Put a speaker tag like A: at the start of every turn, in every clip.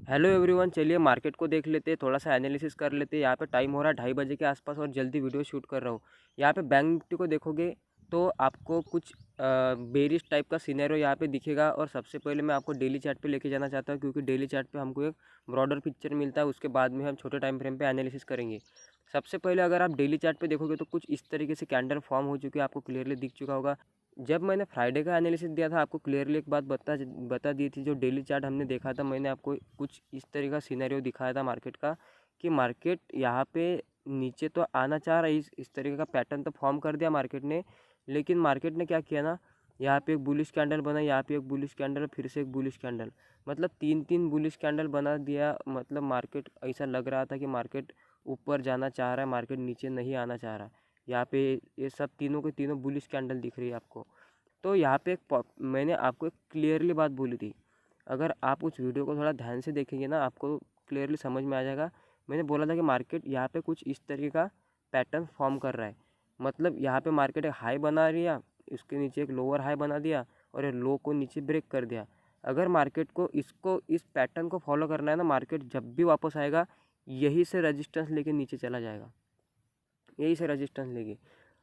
A: Hello everyone, चलिए market को देख लेते हैं, थोड़ा सा एनालिसिस कर लेते हैं। यहाँ पे टाइम हो रहा है 2:30 बजे के आसपास और जल्दी वीडियो शूट कर रहा हूँ। यहाँ पे बैंक निफ्टी को देखोगे तो आपको कुछ बेरिश टाइप का सिनेरियो यहाँ पे दिखेगा। और सबसे पहले मैं आपको डेली चार्ट पे लेके जाना चाहता हूँ, क्योंकि डेली चार्ट पे हमको एक ब्रॉडर पिक्चर मिलता है। उसके बाद में हम छोटे टाइम फ्रेम पे एनालिसिस करेंगे। सबसे पहले अगर आप डेली चार्ट पे देखोगे तो कुछ इस तरीके से कैंडल फॉर्म हो चुकी है, आपको क्लियरली दिख चुका होगा। जब मैंने फ्राइडे का एनालिसिस दिया था, आपको क्लियरली एक बात बता दी थी। जो डेली चार्ट हमने देखा था, मैंने आपको कुछ इस तरह का सिनेरियो दिखाया था मार्केट का, कि मार्केट यहाँ पे नीचे तो आना चाह रहा है। इस तरीके का पैटर्न तो फॉर्म कर दिया मार्केट ने, लेकिन मार्केट ने क्या किया ना, यहाँ पे एक बुलिश कैंडल बना, यहाँ पे एक बुलिश कैंडल, फिर से एक बुलिश कैंडल, मतलब तीन तीन बुलिश कैंडल बना दिया। मतलब मार्केट ऐसा लग रहा था कि मार्केट ऊपर जाना चाह रहा है, मार्केट नीचे नहीं आना चाह रहा है। यहाँ पे ये सब तीनों के तीनों बुलिश कैंडल दिख रही है आपको। तो यहाँ पे मैंने आपको एक क्लियरली बात बोली थी। अगर आप उस वीडियो को थोड़ा ध्यान से देखेंगे ना, आपको क्लियरली समझ में आ जाएगा। मैंने बोला था कि मार्केट यहाँ पे कुछ इस तरीके का पैटर्न फॉर्म कर रहा है। मतलब यहाँ पे मार्केट एक हाई बना रही है, इसके नीचे एक लोअर हाई बना दिया और ये लो को नीचे ब्रेक कर दिया। अगर मार्केट को इस पैटर्न को फॉलो करना है ना, मार्केट जब भी वापस आएगा यही से रजिस्टेंस लेके नीचे चला जाएगा, यही से रजिस्टेंस लेके।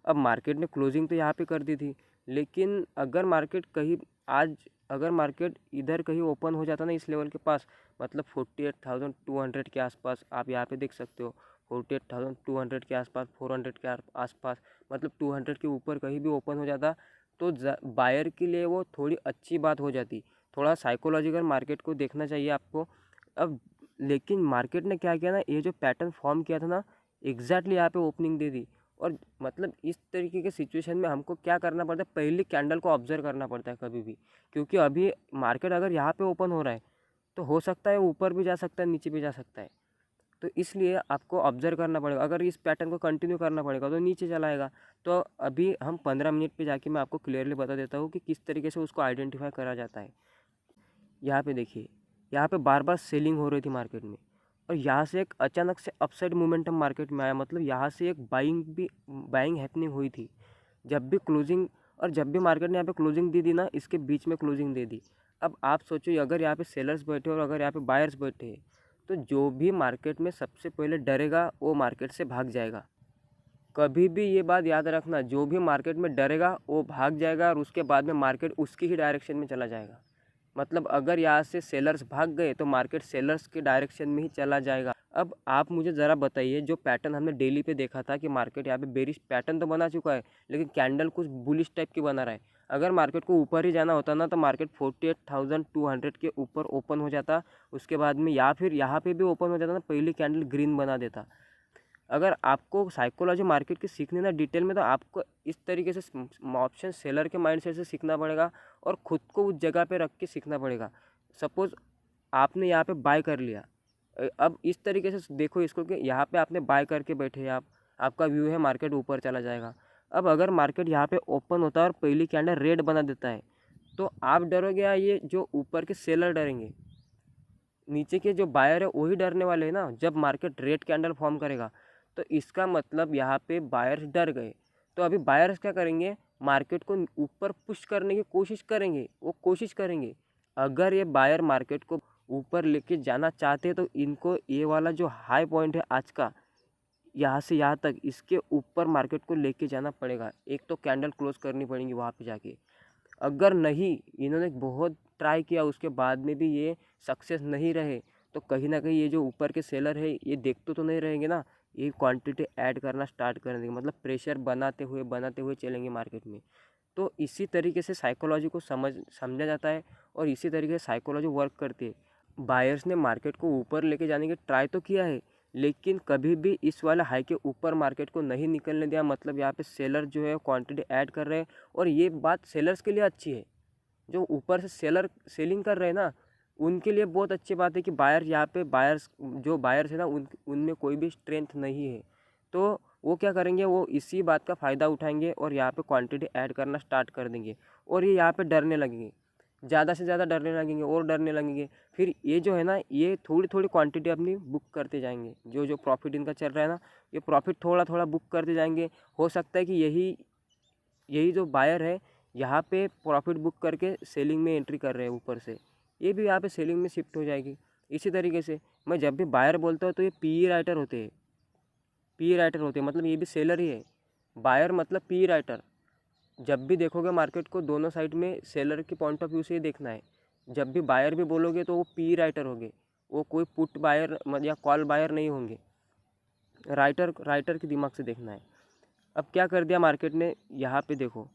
A: अब मार्केट ने क्लोजिंग तो यहाँ पे कर दी थी, लेकिन अगर मार्केट कहीं आज अगर मार्केट इधर कहीं ओपन हो जाता ना इस लेवल के पास, मतलब 48,200 के आसपास, आप यहाँ पे देख सकते हो 48,200 के आसपास, 400 के आसपास, मतलब 200 के ऊपर कहीं भी ओपन हो जाता तो बायर के लिए वो थोड़ी अच्छी बात हो जाती। थोड़ा साइकोलॉजिकल मार्केट को देखना चाहिए आपको। अब लेकिन मार्केट ने क्या किया ना, ये जो पैटर्न फॉर्म किया था ना, एग्जैक्टली यहाँ पे ओपनिंग दे दी। और मतलब इस तरीके के सिचुएशन में हमको क्या करना पड़ता है, पहले कैंडल को ऑब्जर्व करना पड़ता है कभी भी। क्योंकि अभी मार्केट अगर यहाँ पे ओपन हो रहा है तो हो सकता है ऊपर भी जा सकता है, नीचे भी जा सकता है। तो इसलिए आपको ऑब्जर्व करना पड़ेगा। अगर इस पैटर्न को कंटिन्यू करना पड़ेगा तो नीचे चला आएगा। तो अभी हम 15 मिनट पे जाके मैं आपको क्लियरली बता देता हूँ कि किस तरीके से उसको आइडेंटिफाई करा जाता है। यहाँ पे देखिए, यहाँ पे बार बार सेलिंग हो रही थी मार्केट में, और यहाँ से एक अचानक से अपसाइड मोमेंटम मार्केट में आया। मतलब यहाँ से एक बाइंग हैपनिंग हुई थी। जब भी क्लोजिंग और जब भी मार्केट ने यहाँ पे क्लोजिंग दी ना, इसके बीच में क्लोजिंग दे दी। अब आप सोचो, अगर यहाँ पे सेलर्स बैठे और अगर यहाँ पे बायर्स बैठे हैं, तो जो भी मार्केट में सबसे पहले डरेगा वो मार्केट से भाग जाएगा। कभी भी ये बात याद रखना, जो भी मार्केट में डरेगा वो भाग जाएगा और उसके बाद में मार्केट उसकी ही डायरेक्शन में चला जाएगा। मतलब अगर यहाँ से सेलर्स भाग गए तो मार्केट सेलर्स के डायरेक्शन में ही चला जाएगा। अब आप मुझे ज़रा बताइए, जो पैटर्न हमने डेली पे देखा था कि मार्केट यहाँ पे बेरिश पैटर्न तो बना चुका है, लेकिन कैंडल कुछ बुलिश टाइप की बना रहा है। अगर मार्केट को ऊपर ही जाना होता ना तो मार्केट 48,200 के ऊपर ओपन हो जाता, उसके बाद में या फिर यहाँ पे भी ओपन हो जाता ना, पहली कैंडल ग्रीन बना देता। अगर आपको साइकोलॉजी मार्केट की सीखनी ना डिटेल में, तो आपको इस तरीके से ऑप्शन सेलर के माइंडसेट से सीखना पड़ेगा और ख़ुद को उस जगह पे रख के सीखना पड़ेगा। सपोज़ आपने यहाँ पे बाय कर लिया, अब इस तरीके से देखो इसको कि यहाँ पे आपने बाय करके बैठे हैं, आपका व्यू है मार्केट ऊपर चला जाएगा। अब अगर मार्केट यहाँ पे ओपन होता है और पहली कैंडल रेड बना देता है, तो आप डरोगे या ये जो ऊपर के सेलर डरेंगे? नीचे के जो बायर है वही डरने वाले हैं ना। जब मार्केट रेड कैंडल फॉर्म करेगा तो इसका मतलब यहाँ पे बायर्स डर गए। तो अभी बायर्स क्या करेंगे, मार्केट को ऊपर पुश करने की कोशिश करेंगे, वो कोशिश करेंगे। अगर ये बायर मार्केट को ऊपर लेके जाना चाहते हैं तो इनको ये वाला जो हाई पॉइंट है आज का, यहाँ से यहाँ तक, इसके ऊपर मार्केट को लेके जाना पड़ेगा। एक तो कैंडल क्लोज करनी पड़ेगी वहाँ पे जाके। अगर नहीं, इन्होंने बहुत ट्राई किया उसके बाद में भी ये सक्सेस नहीं रहे, तो कहीं ना कहीं ये जो ऊपर के सेलर है ये देखते तो नहीं रहेंगे ना, ये क्वांटिटी ऐड करना स्टार्ट कर देंगे। मतलब प्रेशर बनाते हुए चलेंगे मार्केट में। तो इसी तरीके से साइकोलॉजी को समझा जाता है और इसी तरीके से साइकोलॉजी वर्क करती है। बायर्स ने मार्केट को ऊपर लेके जाने की ट्राई तो किया है, लेकिन कभी भी इस वाले हाई के ऊपर मार्केट को नहीं निकलने दिया। मतलब यहाँ पे सेलर जो है क्वांटिटी ऐड कर रहे हैं, और ये बात सेलर्स के लिए अच्छी है। जो ऊपर से सेलर सेलिंग कर रहे हैं ना, उनके लिए बहुत अच्छी बात है कि बायर यहाँ पे बायर्स है ना, उनमें कोई भी स्ट्रेंथ नहीं है। तो वो क्या करेंगे, वो इसी बात का फ़ायदा उठाएंगे और यहाँ पे क्वांटिटी ऐड करना स्टार्ट कर देंगे। और ये यहाँ पे डरने लगेंगे, ज़्यादा से ज़्यादा डरने लगेंगे और डरने लगेंगे। फिर ये जो है ना, ये थोड़ी थोड़ी क्वांटिटी अपनी बुक करते जाएंगे। जो जो प्रॉफिट इनका चल रहा है ना, ये प्रॉफिट थोड़ा थोड़ा बुक करते जाएंगे। हो सकता है कि यही यही जो बायर है यहाँ पे प्रॉफिट बुक करके सेलिंग में एंट्री कर रहे हैं ऊपर से, ये भी यहाँ पे सेलिंग में शिफ्ट हो जाएगी। इसी तरीके से मैं जब भी बायर बोलता हूँ तो ये पी राइटर होते हैं, पी राइटर होते हैं, मतलब ये भी सेलर ही है। बायर मतलब पी राइटर। जब भी देखोगे मार्केट को दोनों साइड में सेलर के पॉइंट ऑफ व्यू से ही देखना है। जब भी बायर भी बोलोगे तो वो पी राइटर होंगे, वो कोई पुट बायर या कॉल बायर नहीं होंगे। राइटर राइटर के दिमाग से देखना है। अब क्या कर दिया मार्केट ने, यहाँ पे देखो,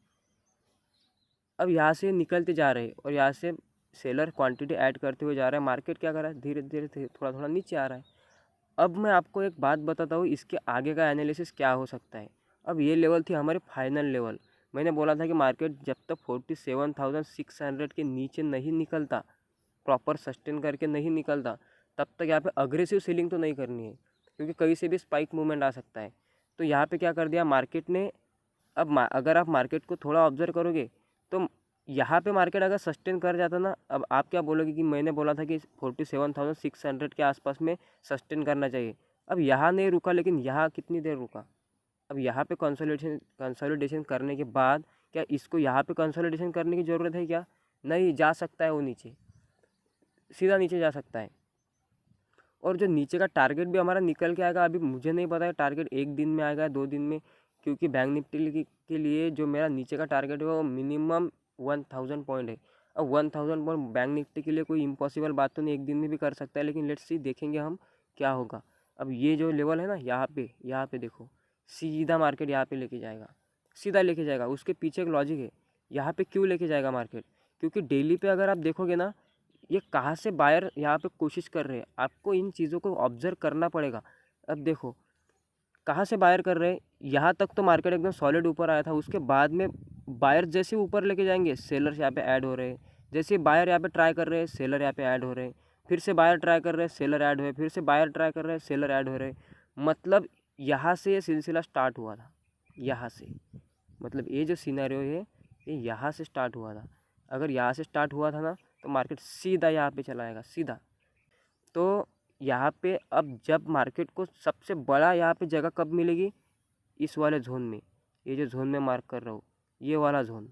A: अब यहाँ से निकलते जा रहे हैं और यहाँ से सेलर क्वांटिटी ऐड करते हुए जा रहा है। मार्केट क्या कर रहा है, धीरे धीरे थोड़ा थोड़ा नीचे आ रहा है। अब मैं आपको एक बात बताता हूँ, इसके आगे का एनालिसिस क्या हो सकता है। अब ये लेवल थी हमारी फाइनल लेवल। मैंने बोला था कि मार्केट जब तक 47,600 के नीचे नहीं निकलता, प्रॉपर सस्टेन करके नहीं निकलता, तब तक यहाँ पे अग्रेसिव सेलिंग तो नहीं करनी है, क्योंकि कहीं से भी स्पाइक मूवमेंट आ सकता है। तो यहाँ पे क्या कर दिया मार्केट ने, अब अगर आप मार्केट को थोड़ा ऑब्जर्व करोगे तो यहाँ पे मार्केट अगर सस्टेन कर जाता ना, अब आप क्या बोलोगे कि मैंने बोला था कि 47,600 के आसपास में सस्टेन करना चाहिए। अब यहाँ नहीं रुका, लेकिन यहाँ कितनी देर रुका। अब यहाँ पे कंसोलिडेशन करने के बाद क्या इसको यहाँ पे कंसोलिडेशन करने की ज़रूरत है क्या? नहीं, जा सकता है वो नीचे, सीधा नीचे जा सकता है। और जो नीचे का टारगेट भी हमारा निकल के आएगा, अभी मुझे नहीं पता है टारगेट 1 दिन में आएगा 2 दिन में, क्योंकि बैंक निफ्टी के लिए जो मेरा नीचे का टारगेट है वो मिनिमम 1000 पॉइंट है। अब 1000 पॉइंट बैंक निफ्टी के लिए कोई इम्पॉसिबल बात तो नहीं, 1 दिन में भी कर सकता है, लेकिन लेट्स सी, देखेंगे हम क्या होगा। अब ये जो लेवल है ना, यहाँ पे देखो, सीधा मार्केट यहाँ पे लेके जाएगा, सीधा लेके जाएगा। उसके पीछे एक लॉजिक है, यहाँ पे क्यों लेके जाएगा मार्केट, क्योंकि डेली पे अगर आप देखोगे ना, ये कहाँ से बायर यहाँ पे कोशिश कर रहे हैं, आपको इन चीज़ों को ऑब्जर्व करना पड़ेगा। अब देखो कहाँ से बायर कर रहे हैं, यहाँ तक तो मार्केट एकदम सॉलिड ऊपर आया था, उसके बाद में बायर जैसे ऊपर लेके जाएंगे, सेलर्स यहाँ पे ऐड हो रहे हैं। जैसे बायर यहाँ पे ट्राई कर रहे हैं, सेलर यहाँ पे ऐड हो रहे हैं, फिर से बायर ट्राई कर रहे हैं, सेलर ऐड हो रहे हैं, फिर से बायर ट्राई कर रहे हैं, सेलर ऐड हो रहे हैं। मतलब यहाँ से ये सिलसिला स्टार्ट हुआ था, यहाँ से, मतलब ये जो सिनेरियो है ये यहाँ से स्टार्ट हुआ था। अगर यहाँ से स्टार्ट हुआ था ना, तो मार्केट सीधा यहाँ पे चला आएगा, सीधा। तो यहाँ पे अब जब मार्केट को सबसे बड़ा यहाँ पे जगह कब मिलेगी, इस वाले जोन में, ये जो जोन में मार्क कर रहा हूँ, ये वाला जोन,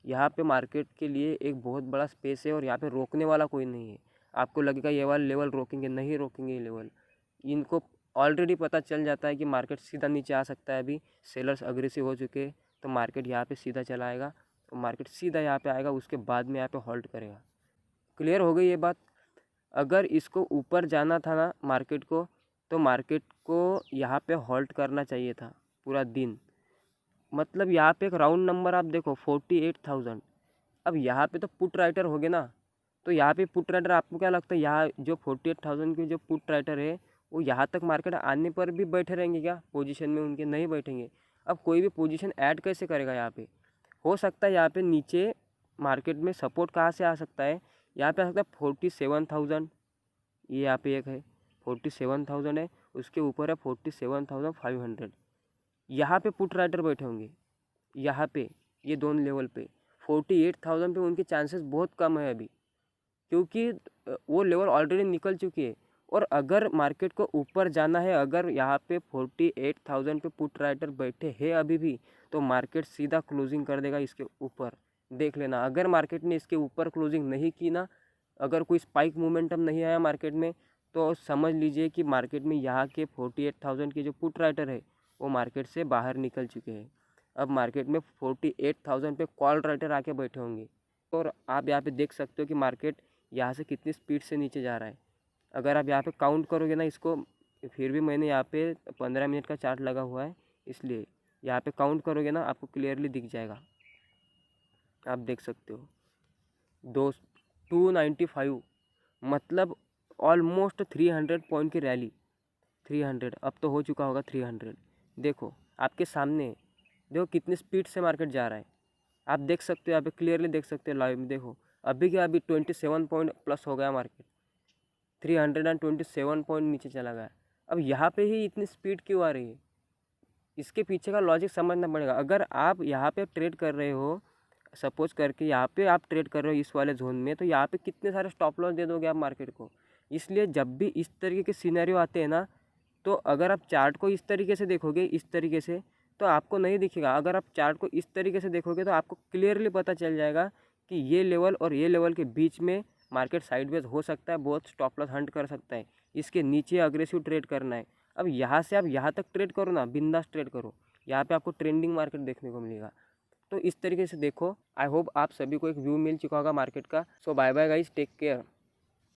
A: यहाँ पे मार्केट के लिए एक बहुत बड़ा स्पेस है और यहाँ पे रोकने वाला कोई नहीं है। आपको लगेगा ये वाला लेवल रोकेंगे, नहीं रोकेंगे ये लेवल। इनको ऑलरेडी पता चल जाता है कि मार्केट सीधा नीचे आ सकता है, अभी सेलर्स अग्रेसिव हो चुके हैं, तो मार्केट यहाँ पे सीधा चला आएगा, तो मार्केट सीधा यहाँ पे आएगा, उसके बाद में यहाँ पे होल्ड करेगा। क्लियर हो गई ये बात। अगर इसको ऊपर जाना था ना मार्केट को, तो मार्केट को यहाँ पे होल्ड करना चाहिए था पूरा दिन। मतलब यहाँ पे एक राउंड नंबर आप देखो 48,000। अब यहाँ पे तो पुट राइटर हो गए ना, तो यहाँ पे पुट राइटर, आपको क्या लगता है यहाँ जो 48,000 के जो पुट राइटर है वो यहाँ तक मार्केट आने पर भी बैठे रहेंगे क्या पोजीशन में उनके? नहीं बैठेंगे। अब कोई भी पोजीशन ऐड कैसे करेगा यहाँ पे? हो सकता है यहाँ पे नीचे मार्केट में सपोर्ट कहाँ से आ सकता है, यहाँ पे आ सकता है 47,000, ये यहाँ पे एक है 47,000 है, उसके ऊपर है 47,500। यहाँ पे पुट राइटर बैठे होंगे, यहाँ पे ये दोनों लेवल पे 48,000 पे उनके चांसेस बहुत कम है अभी, क्योंकि वो लेवल ऑलरेडी निकल चुकी है। और अगर मार्केट को ऊपर जाना है, अगर यहाँ पे 48,000 पे पुट राइटर बैठे हैं अभी भी, तो मार्केट सीधा क्लोजिंग कर देगा इसके ऊपर। देख लेना, अगर मार्केट ने इसके ऊपर क्लोजिंग नहीं की ना, अगर कोई स्पाइक मोमेंटम नहीं आया मार्केट में, तो समझ लीजिए कि मार्केट में यहाँ के 48,000 के जो पुट राइटर है वो मार्केट से बाहर निकल चुके हैं। अब मार्केट में 48,000 पे कॉल राइटर आके बैठे होंगे। और आप यहाँ पे देख सकते हो कि मार्केट यहाँ से कितनी स्पीड से नीचे जा रहा है। अगर आप यहाँ पे काउंट करोगे ना इसको, फिर भी मैंने यहाँ पे 15 मिनट का चार्ट लगा हुआ है, इसलिए यहाँ पे काउंट करोगे ना आपको क्लियरली दिख जाएगा। आप देख सकते हो 295, मतलब ऑलमोस्ट 300 पॉइंट की रैली। 300 अब तो हो चुका होगा 300। देखो आपके सामने है, देखो कितनी स्पीड से मार्केट जा रहा है, आप देख सकते हो, यहाँ पे क्लियरली देख सकते हो लाइव में। देखो अभी क्या, अभी 27 पॉइंट प्लस हो गया मार्केट, 327 पॉइंट नीचे चला गया। अब यहाँ पे ही इतनी स्पीड क्यों आ रही है, इसके पीछे का लॉजिक समझना पड़ेगा। अगर आप यहाँ पे ट्रेड कर रहे हो, सपोज करके यहाँ पे आप ट्रेड कर रहे हो इस वाले जोन में, तो यहाँ पे कितने सारे स्टॉप लॉस दे दोगे आप मार्केट को। इसलिए जब भी इस तरीके के सिनेरियो आते हैं ना, तो अगर आप चार्ट को इस तरीके से देखोगे, इस तरीके से, तो आपको नहीं दिखेगा। अगर आप चार्ट को इस तरीके से देखोगे तो आपको क्लियरली पता चल जाएगा कि ये लेवल और ये लेवल के बीच में मार्केट साइडवेज हो सकता है, बहुत स्टॉप लॉस हंट कर सकता है, इसके नीचे अग्रेसिव ट्रेड करना है। अब यहाँ से आप यहाँ तक ट्रेड करो ना, बिंदास ट्रेड करो, यहाँ पे आपको ट्रेंडिंग मार्केट देखने को मिलेगा। तो इस तरीके से देखो। आई होप आप सभी को एक व्यू मिल चुका होगा मार्केट का। So bye bye guys, take care.